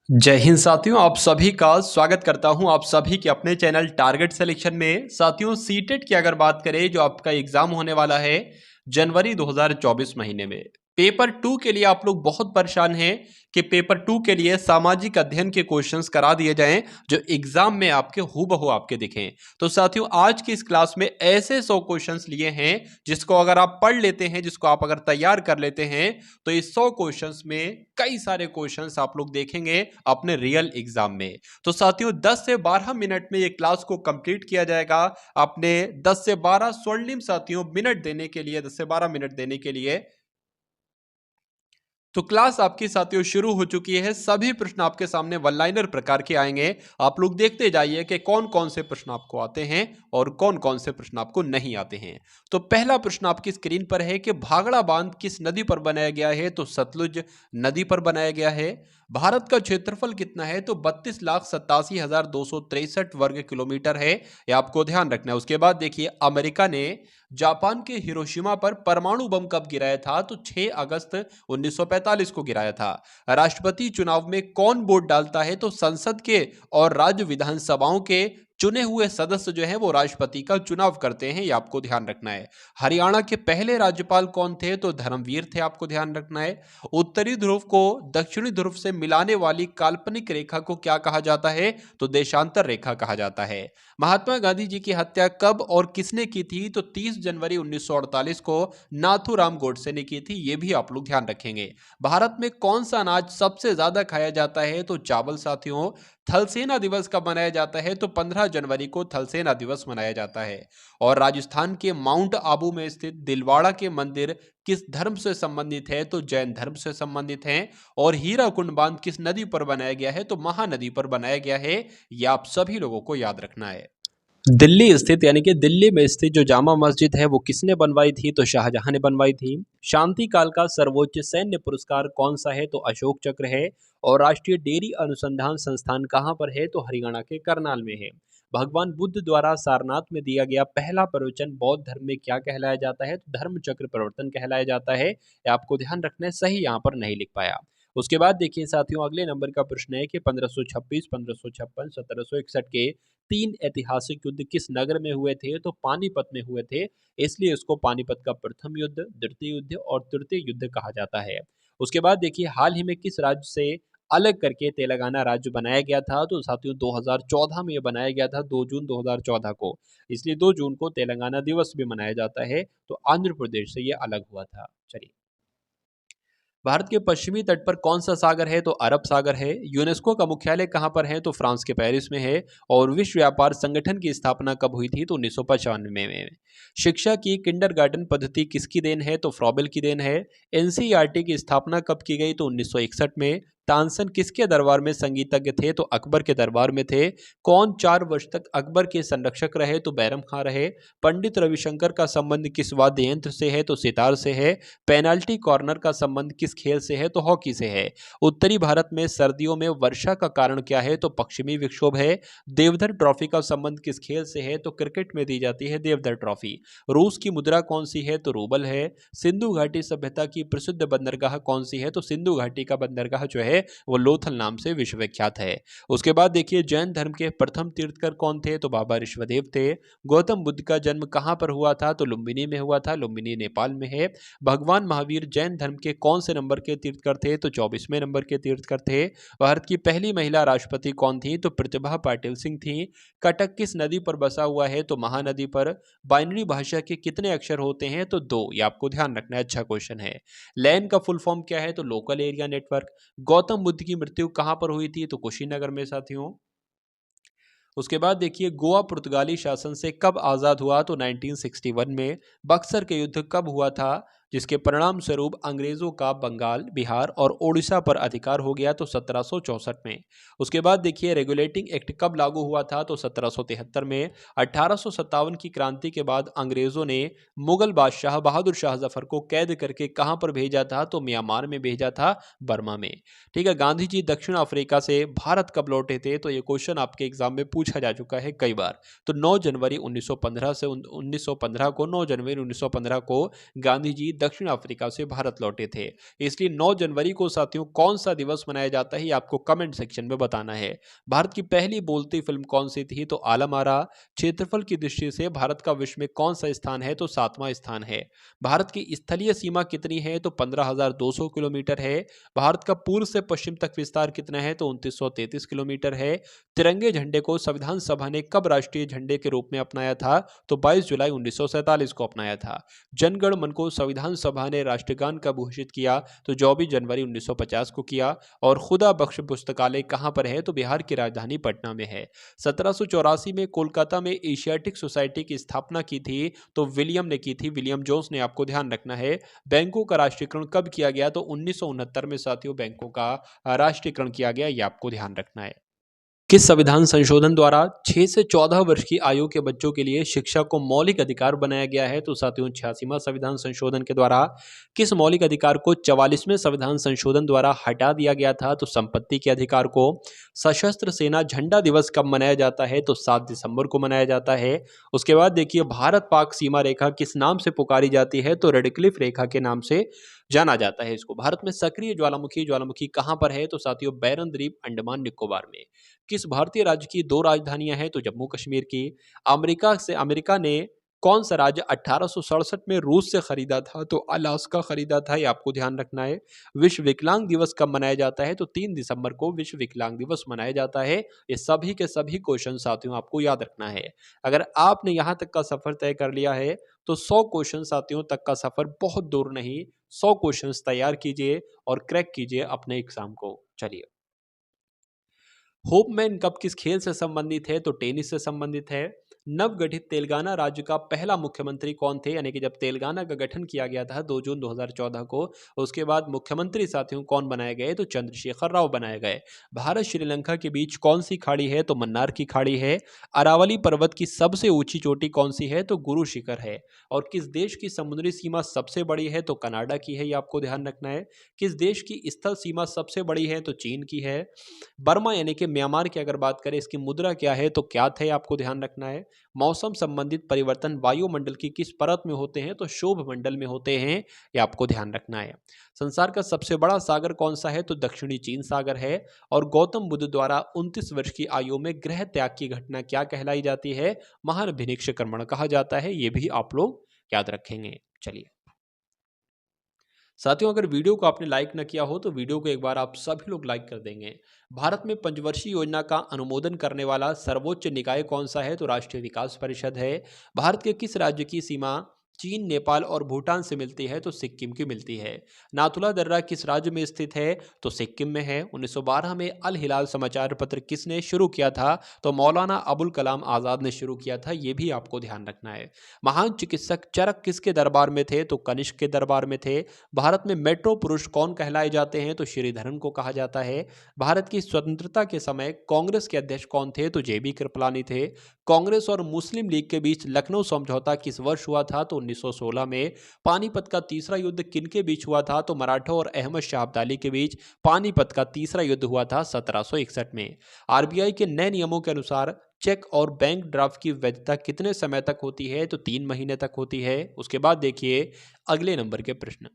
जय हिंद साथियों, आप सभी का स्वागत करता हूं आप सभी के अपने चैनल टारगेट सिलेक्शन में। साथियों, सीटेट की अगर बात करें, जो आपका एग्जाम होने वाला है जनवरी 2024 महीने में, पेपर 2 के लिए आप लोग बहुत परेशान हैं कि पेपर 2 के लिए सामाजिक अध्ययन के क्वेश्चंस करा दिए जाएं जो एग्जाम में आपके हूबहू आपके दिखें। तो साथियों, आज की इस क्लास में ऐसे 100 क्वेश्चंस लिए हैं जिसको अगर आप पढ़ लेते हैं, जिसको आप अगर तैयार कर लेते हैं, तो इस 100 क्वेश्चंस में कई सारे क्वेश्चंस आप लोग देखेंगे अपने रियल एग्जाम में। तो साथियों, 10 से 12 मिनट में ये क्लास को कंप्लीट किया जाएगा। अपने 10 से 12 स्वर्णिम साथियों मिनट देने के लिए, 10 से 12 मिनट देने के लिए तो क्लास आपकी साथियों शुरू हो चुकी है। सभी प्रश्न आपके सामने वन लाइनर प्रकार के आएंगे। आप लोग देखते जाइए कि कौन कौन से प्रश्न आपको आते हैं और कौन कौन से प्रश्न आपको नहीं आते हैं। तो पहला प्रश्न आपकी स्क्रीन पर है कि भाखड़ा बांध किस नदी पर बनाया गया है? तो सतलुज नदी पर बनाया गया है। भारत का क्षेत्रफल कितना है? तो 32,87,263 वर्ग किलोमीटर है। ये आपको ध्यान रखना है। उसके बाद देखिए, अमेरिका ने जापान के हिरोशिमा पर परमाणु बम कब गिराया था? तो 6 अगस्त 1945 को गिराया था। राष्ट्रपति चुनाव में कौन वोट डालता है? तो संसद के और राज्य विधानसभाओं के चुने हुए सदस्य जो हैं वो राष्ट्रपति का चुनाव करते हैं। ये आपको ध्यान रखना है। हरियाणा के पहले राज्यपाल कौन थे? तो धर्मवीर थे। आपको ध्यान रखना है। उत्तरी ध्रुव को दक्षिणी ध्रुव से मिलाने वाली काल्पनिक रेखा को क्या कहा जाता है? तो देशांतर रेखा कहा जाता है। महात्मा गांधी जी की हत्या कब और किसने की थी? तो 30 जनवरी 1948 को नाथूराम गोडसे ने की थी। ये भी आप लोग ध्यान रखेंगे। भारत में कौन सा अनाज सबसे ज्यादा खाया जाता है? तो चावल साथियों। थल सेना दिवस कब मनाया जाता है? तो 15 जनवरी को थल सेना दिवस मनाया जाता है। और राजस्थान के माउंट आबू में स्थित दिलवाड़ा के मंदिर किस धर्म से संबंधित है? तो जैन धर्म से संबंधित हैं। और हीराकुंड बांध किस नदी पर बनाया गया है? तो महानदी पर बनाया गया है। यह आप सभी लोगों को याद रखना है। दिल्ली स्थित, यानी कि दिल्ली में स्थित जो जामा मस्जिद है वो किसने बनवाई थी? तो शाहजहां ने बनवाई थी। शांति काल का सर्वोच्च सैन्य पुरस्कार कौन सा है? तो अशोक चक्र है। और राष्ट्रीय डेयरी अनुसंधान संस्थान कहाँ पर है? तो हरियाणा के करनाल में है। भगवान बुद्ध द्वारा सारनाथ में दिया गया पहला प्रवचन बौद्ध धर्म में क्या कहलाया जाता है? तो धर्म चक्र प्रवर्तन कहलाया जाता है। ये आपको ध्यान रखना है। सही यहाँ पर नहीं लिख पाया। उसके बाद देखिए साथियों, अगले नंबर का प्रश्न है कि 1526, 1556, 1761 के 3 ऐतिहासिक युद्ध किस नगर में हुए थे? तो पानीपत में हुए थे। इसलिए इसको पानीपत का प्रथम युद्ध, द्वितीय युद्ध और तृतीय युद्ध कहा जाता है। उसके बाद देखिए, हाल ही में किस राज्य से अलग करके तेलंगाना राज्य बनाया गया था? तो साथियों, 2014 में ये बनाया गया था, 2 जून 2014 को। इसलिए 2 जून को तेलंगाना दिवस भी मनाया जाता है। तो आंध्र प्रदेश से ये अलग हुआ था। चलिए, भारत के पश्चिमी तट पर कौन सा सागर है? तो अरब सागर है। यूनेस्को का मुख्यालय कहाँ पर है? तो फ्रांस के पेरिस में है। और विश्व व्यापार संगठन की स्थापना कब हुई थी? तो 1995 में। शिक्षा की किंडरगार्टन पद्धति किसकी देन है? तो फ्रॉबेल की देन है। एनसीईआरटी की स्थापना कब की गई? तो 1961 में। तानसेन किसके दरबार में संगीतज्ञ थे? तो अकबर के दरबार में थे। कौन 4 वर्ष तक अकबर के संरक्षक रहे? तो बैरम खां रहे। पंडित रविशंकर का संबंध किस वाद्य यंत्र से है? तो सितार से है। पेनाल्टी कॉर्नर का संबंध किस खेल से है? तो हॉकी से है। उत्तरी भारत में सर्दियों में वर्षा का कारण क्या है? तो पश्चिमी विक्षोभ है। देवधर ट्रॉफी का संबंध किस खेल से है? तो क्रिकेट में दी जाती है देवधर ट्रॉफी। रूस की मुद्रा कौन सी है? तो रूबल है। सिंधु घाटी सभ्यता की प्रसिद्ध बंदरगाह कौन सी है? तो सिंधु घाटी का बंदरगाह जो है वो लोथल नाम से विश्वविख्यात है। उसके बाद देखिए, जैन धर्म के प्रथम तीर्थकर कौन थे? तो बाबा ऋषभदेव थे। गौतम बुद्ध का जन्म कहाँ पर हुआ था? तो लुम्बिनी में हुआ था। लुम्बिनी नेपाल में है। भगवान महावीर जैन धर्म के कौन से नंबर के तीर्थकर थे? तो 24वें नंबर के तीर्थकर थे। भारत की पहली महिला राष्ट्रपति कौन थी? तो प्रतिभा पाटिल सिंह थी। कटक किस नदी पर बसा हुआ है? तो महानदी पर। बाइनरी भाषा के कितने अक्षर होते हैं? तो 2। ये आपको ध्यान रखना है। अच्छा क्वेश्चन है। लैन का फुल फॉर्म क्या है? तो local area network. Gautam Buddha की मृत्यु कहाँ पर हुई थी? तो कुशीनगर में साथियों। उसके बाद देखिए, गोवा पुर्तगाली शासन से कब आज़ाद हुआ? तो 1961 में। बक्सर के युद्ध कब हुआ था जिसके परिणाम स्वरूप अंग्रेजों का बंगाल, बिहार और ओडिशा पर अधिकार हो गया? तो 1764 में। उसके बाद देखिए, रेगुलेटिंग एक्ट कब लागू हुआ था? तो 1773 में। 1857 की क्रांति के बाद अंग्रेजों ने मुगल बादशाह बहादुर शाह जफर को कैद करके कहाँ पर भेजा था? तो म्यांमार में भेजा था, बर्मा में। ठीक है। गांधी जी दक्षिण अफ्रीका से भारत कब लौटे थे? तो ये क्वेश्चन आपके एग्जाम में पूछा जा चुका है कई बार। तो 9 जनवरी 1915 से 1915 को 9 जनवरी 1915 को गांधी जी दक्षिण अफ्रीका से भारत लौटे थे। इसलिए 9 जनवरी को साथियों कौन सा दिवस मनाया जाता है ये आपको कमेंट सेक्शन में बताना है। भारत की पहली बोलती फिल्म कौन सी थी? तो आलम आरा। क्षेत्रफल की दृष्टि से भारत का विश्व में कौन सा स्थान है? तो 7वां स्थान है। भारत की स्थलीय सीमा कितनी है? तो 15,200 किलोमीटर है। भारत का पूर्व से पश्चिम तक विस्तार कितना है? तो 2933 किलोमीटर है। तिरंगे झंडे को संविधान सभा ने कब राष्ट्रीय झंडे के रूप में अपनाया था? तो 22 जुलाई 1947 को अपनाया था। जनगण मन को संविधान सभा ने राष्ट्रगान कब घोषित किया? तो 24 जनवरी 1950 को किया। और खुदा बख्श पुस्तकालय कहां पर है? तो बिहार की राजधानी पटना में है। 1784 में कोलकाता में एशियाटिक सोसाइटी की स्थापना की थी, तो विलियम ने की थी, विलियम जोन्स ने। आपको ध्यान रखना है। बैंकों का राष्ट्रीयकरण कब किया गया? तो 1969 में साथियों बैंकों का राष्ट्रीयकरण किया गया, यह आपको ध्यान रखना है। किस संविधान संशोधन द्वारा 6 से 14 वर्ष की आयु के बच्चों के लिए शिक्षा को मौलिक अधिकार बनाया गया है? तो साथियों 86वां संविधान संशोधन के द्वारा। किस मौलिक अधिकार को 44वें संविधान संशोधन द्वारा हटा दिया गया था? तो संपत्ति के अधिकार को। सशस्त्र सेना झंडा दिवस कब मनाया जाता है? तो 7 दिसंबर को मनाया जाता है। उसके बाद देखिए भारत पाक सीमा रेखा किस नाम से पुकारी जाती है? तो रेडक्लिफ रेखा के नाम से जाना जाता है इसको। भारत में सक्रिय ज्वालामुखी कहां पर है? तो साथियों बैरन द्वीप, अंडमान निकोबार में। किस भारतीय राज्य की 2 राजधानियां हैं? तो जम्मू कश्मीर की। अमेरिका ने कौन सा राज्य 1867 में रूस से खरीदा था? तो अलास्का खरीदा था, ये आपको ध्यान रखना है। विश्व विकलांग दिवस कब मनाया जाता है? तो 3 दिसंबर को विश्व विकलांग दिवस मनाया जाता है। ये सभी के सभी क्वेश्चन साथियों आपको याद रखना है। अगर आपने यहां तक का सफर तय कर लिया है तो 100 क्वेश्चन साथियों तक का सफर बहुत दूर नहीं। 100 क्वेश्चंस तैयार कीजिए और क्रैक कीजिए अपने एग्जाम को। चलिए, होपमैन कप किस खेल से संबंधित है? तो टेनिस से संबंधित है। नवगठित तेलंगाना राज्य का पहला मुख्यमंत्री कौन थे? यानी कि जब तेलंगाना का गठन किया गया था 2 जून 2014 को, उसके बाद मुख्यमंत्री साथियों कौन बनाए गए? तो चंद्रशेखर राव बनाए गए। भारत श्रीलंका के बीच कौन सी खाड़ी है? तो मन्नार की खाड़ी है। अरावली पर्वत की सबसे ऊंची चोटी कौन सी है? तो गुरु शिखर है। और किस देश की समुद्री सीमा सबसे बड़ी है? तो कनाडा की है, ये आपको ध्यान रखना है। किस देश की स्थल सीमा सबसे बड़ी है? तो चीन की है। बर्मा यानी कि म्यांमार की अगर बात करें, इसकी मुद्रा क्या है? तो क्या है, आपको ध्यान रखना है। मौसम संबंधित परिवर्तन वायुमंडल की किस परत में होते हैं? तो शोभ मंडल में होते हैं, ये आपको ध्यान रखना है। संसार का सबसे बड़ा सागर कौन सा है? तो दक्षिणी चीन सागर है। और गौतम बुद्ध द्वारा 29 वर्ष की आयु में गृह त्याग की घटना क्या कहलाई जाती है? महान भिनिक्षक्रमण कहा जाता है। ये भी आप लोग याद रखेंगे। चलिए साथियों, अगर वीडियो को आपने लाइक न किया हो तो वीडियो को एक बार आप सभी लोग लाइक कर देंगे। भारत में पंचवर्षीय योजना का अनुमोदन करने वाला सर्वोच्च निकाय कौन सा है? तो राष्ट्रीय विकास परिषद है। भारत के किस राज्य की सीमा चीन, नेपाल और भूटान से मिलती है? तो सिक्किम की मिलती है। नाथुला दर्रा किस राज्य में स्थित है? तो सिक्किम में है। 1912 में अल हिलाल समाचार पत्र किसने शुरू किया था? तो मौलाना अबुल कलाम आजाद ने शुरू किया था, ये भी आपको ध्यान रखना है। महान चिकित्सक चरक किसके दरबार में थे? तो कनिष्क के दरबार में थे। भारत में मेट्रो पुरुष कौन कहलाए जाते हैं? तो श्रीधरन को कहा जाता है। भारत की स्वतंत्रता के समय कांग्रेस के अध्यक्ष कौन थे? तो जेबी कृपलानी थे। कांग्रेस और मुस्लिम लीग के बीच लखनऊ समझौता किस वर्ष हुआ था? तो 1916 में। पानीपत का तीसरा युद्ध किनके बीच हुआ था? तो मराठों और अहमद शाह अब्दाली के बीच पानीपत का तीसरा युद्ध हुआ था 1761 में। आरबीआई के नए नियमों के अनुसार चेक और बैंक ड्राफ्ट की वैधता कितने समय तक होती है? तो 3 महीने तक होती है। उसके बाद देखिए अगले नंबर के प्रश्न।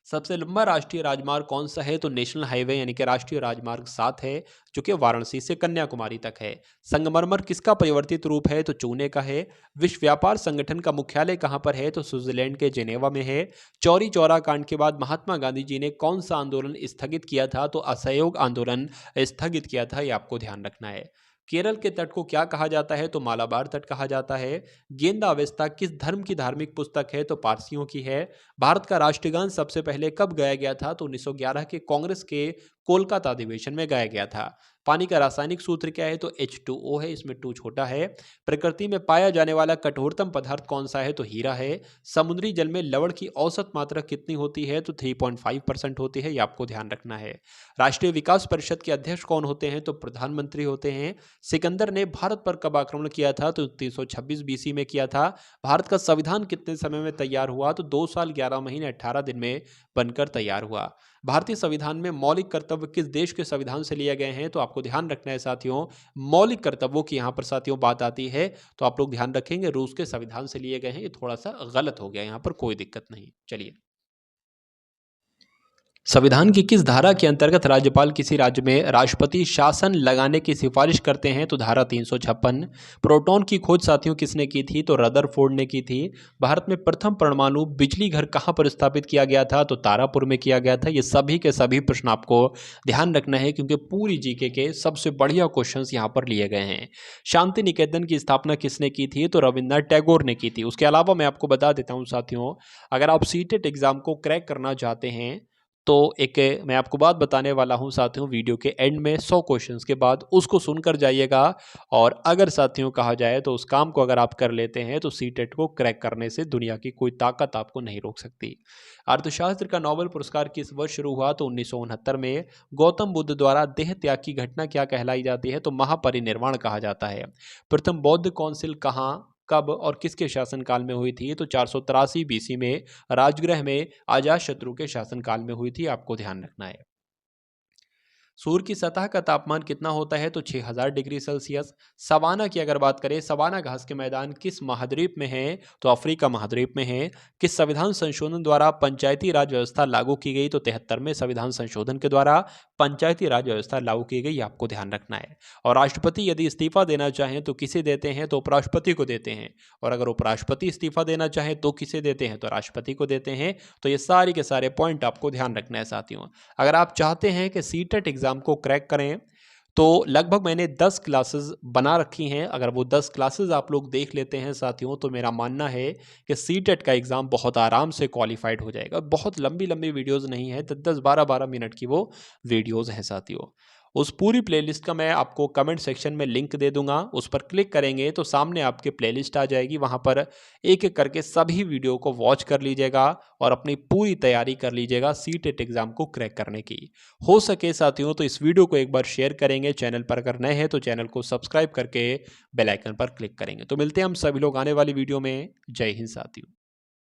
सबसे लंबा राष्ट्रीय राजमार्ग कौन सा है? तो नेशनल हाईवे यानी कि राष्ट्रीय राजमार्ग 7 है, जो कि वाराणसी से कन्याकुमारी तक है। संगमरमर किसका परिवर्तित रूप है? तो चूने का है। विश्व व्यापार संगठन का मुख्यालय कहां पर है? तो स्विट्जरलैंड के जेनेवा में है। चौरी चौरा कांड के बाद महात्मा गांधी जी ने कौन सा आंदोलन स्थगित किया था? तो असहयोग आंदोलन स्थगित किया था, यह आपको ध्यान रखना है। केरल के तट को क्या कहा जाता है? तो मालाबार तट कहा जाता है। गेंदा अवेस्ता किस धर्म की धार्मिक पुस्तक है? तो पारसियों की है। भारत का राष्ट्रगान सबसे पहले कब गाया गया था? तो 1911 के कांग्रेस के कोलकाता अधिवेशन में गाया गया था। पानी का रासायनिक सूत्र क्या है? तो H2O है, इसमें 2 छोटा है। प्रकृति में पाया जाने वाला कठोरतम पदार्थ कौन सा है? तो हीरा है। समुद्री जल में लवण की औसत मात्रा कितनी होती है? तो 3.5% होती है, ये आपको ध्यान रखना है। राष्ट्रीय विकास परिषद के अध्यक्ष कौन होते हैं? तो प्रधानमंत्री होते हैं। सिकंदर ने भारत पर कब आक्रमण किया था? तो 326 BC में किया था। भारत का संविधान कितने समय में तैयार हुआ? तो 2 साल 11 महीने 18 दिन में बनकर तैयार हुआ। भारतीय संविधान में मौलिक कर्तव्य किस देश के संविधान से लिए गए हैं? तो आपको ध्यान रखना है साथियों, मौलिक कर्तव्यों की यहाँ पर साथियों बात आती है, तो आप लोग ध्यान रखेंगे रूस के संविधान से लिए गए हैं। ये थोड़ा सा गलत हो गया, यहाँ पर कोई दिक्कत नहीं। चलिए, संविधान की किस धारा के अंतर्गत राज्यपाल किसी राज्य में राष्ट्रपति शासन लगाने की सिफारिश करते हैं? तो धारा 356। प्रोटॉन की खोज साथियों किसने की थी? तो रदरफोर्ड ने की थी। भारत में प्रथम परमाणु बिजली घर कहाँ पर स्थापित किया गया था? तो तारापुर में किया गया था। ये सभी के सभी प्रश्न आपको ध्यान रखना है, क्योंकि पूरी जीके के सबसे बढ़िया क्वेश्चन यहाँ पर लिए गए हैं। शांति निकेतन की स्थापना किसने की थी? तो रविन्द्रनाथ टैगोर ने की थी। उसके अलावा मैं आपको बता देता हूँ साथियों, अगर आप सीटेट एग्जाम को क्रैक करना चाहते हैं तो एक मैं आपको बात बताने वाला हूं साथियों, वीडियो के एंड में 100 क्वेश्चंस के बाद उसको सुनकर जाइएगा। और अगर साथियों कहा जाए तो उस काम को अगर आप कर लेते हैं तो सीटेट को क्रैक करने से दुनिया की कोई ताकत आपको नहीं रोक सकती। अर्थशास्त्र का नोबेल पुरस्कार किस वर्ष शुरू हुआ? तो 1969 में। गौतम बुद्ध द्वारा देह त्याग की घटना क्या कहलाई जाती है? तो महापरिनिर्वाण कहा जाता है। प्रथम बौद्ध काउंसिल कहाँ, कब और किसके शासनकाल में हुई थी? तो 483 बीसी में राजगृह में अजातशत्रु के शासनकाल में हुई थी। आपको ध्यान रखना है। सूर्य की सतह का तापमान कितना होता है? तो 6000 डिग्री सेल्सियस। सवाना की अगर बात करें, सवाना घास के मैदान किस महाद्वीप में है? तो अफ्रीका महाद्वीप में है। किस संविधान संशोधन द्वारा पंचायती राज व्यवस्था लागू की गई? तो 73वें संविधान संशोधन के द्वारा पंचायती राज व्यवस्था लागू की गई। आपको ध्यान रखना है। और राष्ट्रपति यदि इस्तीफा देना चाहें तो किसे देते हैं? तो उपराष्ट्रपति को देते हैं। और अगर उपराष्ट्रपति इस्तीफा देना चाहें तो किसे देते हैं? तो राष्ट्रपति को देते हैं। तो ये सारे के सारे पॉइंट आपको ध्यान रखना है साथियों। अगर आप चाहते हैं कि सीटेट एग्जाम को क्रैक करें तो लगभग मैंने 10 क्लासेस बना रखी हैं। अगर वो 10 क्लासेस आप लोग देख लेते हैं साथियों, तो मेरा मानना है कि सीटेट का एग्ज़ाम बहुत आराम से क्वालिफाइड हो जाएगा। बहुत लंबी लंबी वीडियोस नहीं है, 10-10 12-12 मिनट की वो वीडियोस हैं साथियों। उस पूरी प्लेलिस्ट का मैं आपको कमेंट सेक्शन में लिंक दे दूंगा, उस पर क्लिक करेंगे तो सामने आपके प्लेलिस्ट आ जाएगी। वहां पर एक एक करके सभी वीडियो को वॉच कर लीजिएगा और अपनी पूरी तैयारी कर लीजिएगा सीटेट एग्जाम को क्रैक करने की। हो सके साथियों तो इस वीडियो को एक बार शेयर करेंगे। चैनल पर अगर नए हैं तो चैनल को सब्सक्राइब करके बेल आइकन पर क्लिक करेंगे। तो मिलते हैं हम सभी लोग आने वाली वीडियो में। जय हिंद साथियों।